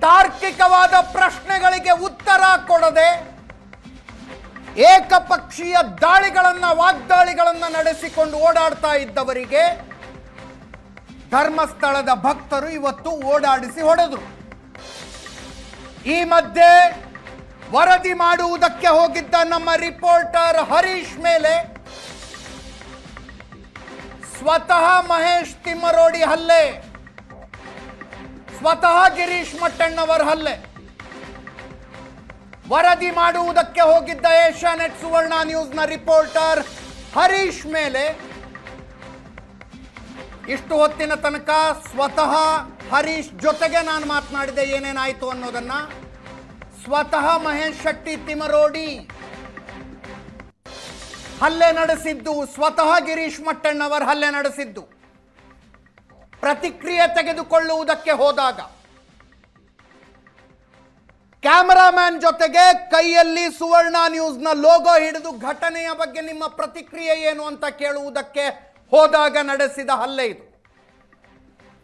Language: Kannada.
ತಾರ್ಕಿಕವಾದ ಪ್ರಶ್ನೆಗಳಿಗೆ ಉತ್ತರ ಕೊಡದೆ ಏಕಪಕ್ಷೀಯ ವಾಗ್ದಾಳಿಗಳನ್ನು ನಡೆಸಿಕೊಂಡು ಓಡಾಡ್ತಾ ಇದ್ದವರಿಗೆ ಧರ್ಮಸ್ಥಳದ ಭಕ್ತರು ಇವತ್ತು ಓಡಾಡಿಸಿ ಹೊಡೆದರು. ಈ ಮಧ್ಯೆ ವರದಿ ಮಾಡುವುದಕ್ಕೆ ಹೋಗಿದ್ದ ನಮ್ಮ ರಿಪೋರ್ಟರ್ ಹರೀಶ್ ಮೇಲೆ ಸ್ವತಃ ಮಹೇಶ್ ತಿಮ್ಮರೋಡಿ ಹಲ್ಲೆ, ಸ್ವತಃ ಗಿರೀಶ್ ಮಟ್ಟಣ್ಣವರ ಹಲ್ಲೆ. ವರದಿ ಮಾಡುವುದಕ್ಕೆ ಹೋಗಿದ್ದ ಏಷ್ಯಾನೆಟ್ ಸುವರ್ಣ ನ್ಯೂಸ್ನ ರಿಪೋರ್ಟರ್ ಹರೀಶ್ ಮೇಲೆ ಇಷ್ಟು ಹೊತ್ತಿನ ತನಕ ಸ್ವತಃ ಹರೀಶ್ ಜೊತೆಗೆ ನಾನು ಮಾತನಾಡಿದೆ ಏನೇನಾಯಿತು ಅನ್ನೋದನ್ನ. ಸ್ವತಃ ಮಹೇಶ್ ಶೆಟ್ಟಿ ತಿಮ್ಮರೋಡಿ ಹಲ್ಲೆ ನಡೆಸಿದ್ದು, ಸ್ವತಃ ಗಿರೀಶ್ ಮಟ್ಟಣ್ಣವರ ಹಲ್ಲೆ ನಡೆಸಿದ್ದು. ಪ್ರತಿಕ್ರಿಯೆ ತೆಗೆದುಕೊಳ್ಳುವುದಕ್ಕೆ ಹೋದಾಗ ಕ್ಯಾಮರಾಮ್ಯಾನ್ ಜೊತೆಗೆ ಕೈಯಲ್ಲಿ ಸುವರ್ಣ ನ್ಯೂಸ್ನ ಲೋಗೋ ಹಿಡಿದು ಘಟನೆಯ ಬಗ್ಗೆ ನಿಮ್ಮ ಪ್ರತಿಕ್ರಿಯೆ ಏನು ಅಂತ ಕೇಳುವುದಕ್ಕೆ ಹೋದಾಗ ನಡೆಸಿದ ಹಲ್ಲೆ ಇದು.